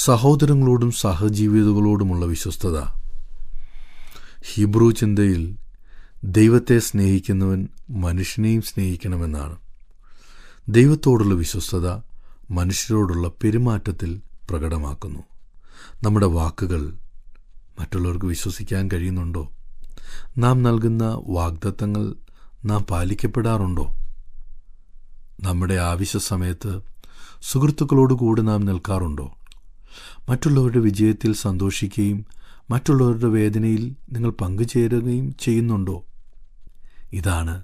സഹോദരങ്ങളോടും സഹജീവികളോടുമുള്ള വിശ്വസ്തത. ഹീബ്രു ചിന്തയിൽ ദൈവത്തെ സ്നേഹിക്കുന്നവൻ മനുഷ്യനെയും സ്നേഹിക്കണമെന്നാണ്. ദൈവത്തോടുള്ള വിശ്വസ്തത മനുഷ്യരോടുള്ള പെരുമാറ്റത്തിൽ പ്രകടമാക്കുന്നു. നമ്മുടെ വാക്കുകൾ മറ്റുള്ളവർക്ക് വിശ്വസിക്കാൻ കഴിയുന്നുണ്ടോ? നാം നൽകുന്ന വാഗ്ദത്തങ്ങൾ നാം പാലിക്കപ്പെടാറുണ്ടോ? നമ്മുടെ ആവശ്യ സമയത്ത് സുഹൃത്തുക്കളോടുകൂടി നാം നിൽക്കാറുണ്ടോ? മറ്റുള്ളവരുടെ വിജയത്തിൽ സന്തോഷിക്കുകയും മറ്റുള്ളവരുടെ വേദനയിൽ നിങ്ങൾ പങ്കുചേരുകയും ചെയ്യുന്നുണ്ടോ? ഇതാണ്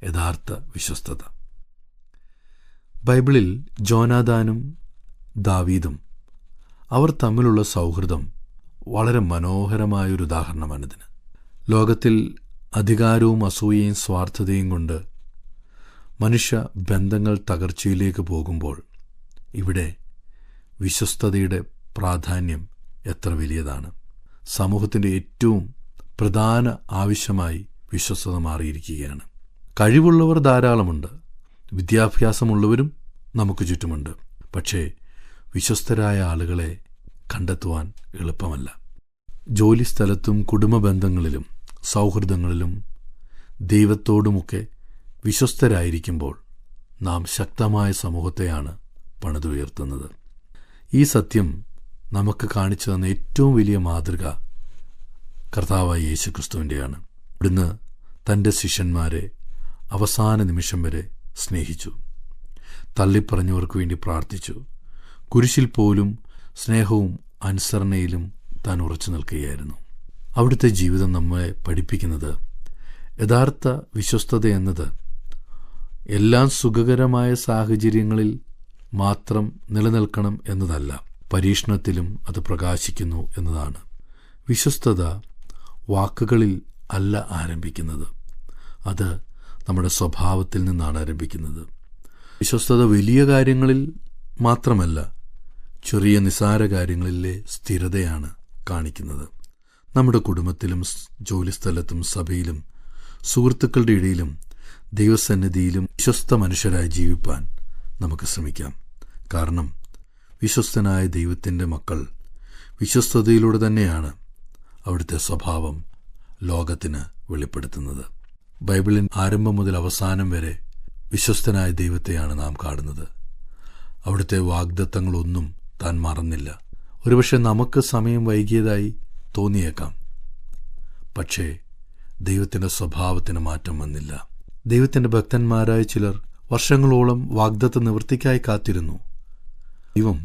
യഥാർത്ഥ വിശ്വസ്തത. ബൈബിളിൽ ജോനാഥാനും ദാവീദും അവർ തമ്മിലുള്ള സൗഹൃദം വളരെ മനോഹരമായൊരു ഉദാഹരണമാണിതിന്. ലോകത്തിൽ അധികാരവും അസൂയയും സ്വാർത്ഥതയും കൊണ്ട് മനുഷ്യ ബന്ധങ്ങൾ തകർച്ചയിലേക്ക് പോകുമ്പോൾ ഇവിടെ വിശ്വസ്തതയുടെ പ്രാധാന്യം എത്ര വലിയതാണ്. സമൂഹത്തിൻ്റെ ഏറ്റവും പ്രധാന ആവശ്യമായി വിശ്വസ്തത മാറിയിരിക്കുകയാണ്. കഴിവുള്ളവർ ധാരാളമുണ്ട്, വിദ്യാഭ്യാസമുള്ളവരും നമുക്ക് ചുറ്റുമുണ്ട്. പക്ഷേ വിശ്വസ്തരായ ആളുകളെ കണ്ടെത്തുവാൻ എളുപ്പമല്ല. ജോലിസ്ഥലത്തും കുടുംബ ബന്ധങ്ങളിലും സൗഹൃദങ്ങളിലും ദൈവത്തോടുമൊക്കെ വിശ്വസ്തരായിരിക്കുമ്പോൾ നാം ശക്തമായ സമൂഹത്തെയാണ് പണിതുയർത്തുന്നത്. ഈ സത്യം നമുക്ക് കാണിച്ചു തന്ന ഏറ്റവും വലിയ മാതൃക കർത്താവായ യേശുക്രിസ്തുവിൻ്റെയാണ്. ഇവിടുന്ന് തൻ്റെ ശിഷ്യന്മാരെ അവസാന നിമിഷം വരെ സ്നേഹിച്ചു, തള്ളിപ്പറഞ്ഞവർക്ക് വേണ്ടി പ്രാർത്ഥിച്ചു. കുരിശിൽ പോലും സ്നേഹവും അനുസരണയിലും താൻ ഉറച്ചു നിൽക്കുകയായിരുന്നു. അവിടുത്തെ ജീവിതം നമ്മെ പഠിപ്പിക്കുന്നത് യഥാർത്ഥ വിശ്വസ്തത എന്നത് എല്ലാം സുഖകരമായ സാഹചര്യങ്ങളിൽ മാത്രം നിലനിൽക്കണം എന്നതല്ല, പരീക്ഷണത്തിലും അത് പ്രകാശിക്കുന്നു എന്നതാണ്. വിശ്വസ്തത വാക്കുകളിൽ അല്ല ആരംഭിക്കുന്നത്, അത് നമ്മുടെ സ്വഭാവത്തിൽ നിന്നാണ് ആരംഭിക്കുന്നത്. വിശ്വസ്തത വലിയ കാര്യങ്ങളിൽ മാത്രമല്ല, ചെറിയ നിസാര കാര്യങ്ങളിലെ സ്ഥിരതയാണ് കാണിക്കുന്നത്. നമ്മുടെ കുടുംബത്തിലും ജോലിസ്ഥലത്തും സഭയിലും സുഹൃത്തുക്കളുടെ ഇടയിലും ദൈവസന്നിധിയിലും വിശ്വസ്ത മനുഷ്യരായി ജീവിപ്പാൻ നമുക്ക് ശ്രമിക്കാം. കാരണം വിശ്വസ്തനായ ദൈവത്തിൻ്റെ മക്കൾ വിശ്വസ്തതയിലൂടെ തന്നെയാണ് അവിടുത്തെ സ്വഭാവം ലോകത്തിന് വെളിപ്പെടുത്തുന്നത്. ബൈബിളിൻ ആരംഭം മുതൽ അവസാനം വരെ വിശ്വസ്തനായ ദൈവത്തെയാണ് നാം കാണുന്നത്. അവിടുത്തെ വാഗ്ദത്തങ്ങളൊന്നും താൻ മറന്നില്ല. ഒരുപക്ഷെ നമുക്ക് സമയം വൈകിയതായി തോന്നിയേക്കാം, പക്ഷേ ദൈവത്തിൻ്റെ സ്വഭാവത്തിന് മാറ്റം വന്നില്ല. ദൈവത്തിൻ്റെ ഭക്തന്മാരായ ചിലർ വർഷങ്ങളോളം വാഗ്ദത്ത നിവൃത്തിക്കായി കാത്തിരുന്നു. ദൈവം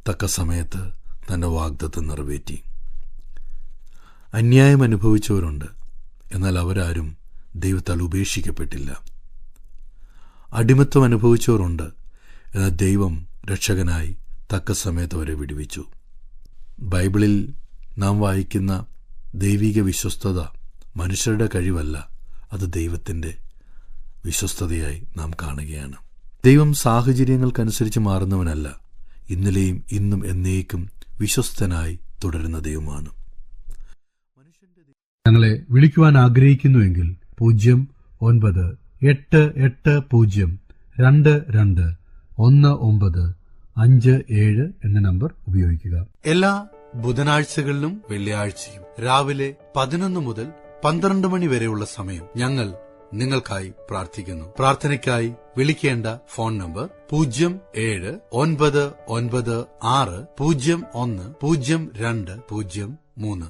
തക്ക സമയത്ത് തൻ്റെ വാഗ്ദത്തം നിറവേറ്റി. അന്യായം അനുഭവിച്ചവരുണ്ട്, എന്നാൽ അവരാരും ദൈവത്താൽ ഉപേക്ഷിക്കപ്പെട്ടില്ല. അടിമത്തം അനുഭവിച്ചവരുണ്ട്, എന്നാൽ ദൈവം രക്ഷകനായി തക്ക സമയത്ത് അവരെ വിടുവിച്ചു. ബൈബിളിൽ നാം വായിക്കുന്ന ദൈവിക വിശ്വസ്തത മനുഷ്യരുടെ കഴിവല്ല, അത് ദൈവത്തിൻ്റെ വിശ്വസ്തതയായി നാം കാണുകയാണ്. ദൈവം സാഹചര്യങ്ങൾക്കനുസരിച്ച് മാറുന്നവനല്ല, ഇന്നലെയും ഇന്നും എന്നേക്കും വിശ്വസ്തനായി തുടരുന്ന ദൈവമാണ്. ഞങ്ങളെ വിളിക്കുവാൻ ആഗ്രഹിക്കുന്നുവെങ്കിൽ 0988-22-1957 എന്ന നമ്പർ ഉപയോഗിക്കുക. എല്ലാ ബുധനാഴ്ചകളിലും വെള്ളിയാഴ്ചയും രാവിലെ 11 മുതൽ 12 മണി വരെയുള്ള സമയം ഞങ്ങൾ നിങ്ങൾക്കായി പ്രാർത്ഥിക്കുന്നു. പ്രാർത്ഥനയ്ക്കായി വിളിക്കേണ്ട ഫോൺ നമ്പർ 079960010203.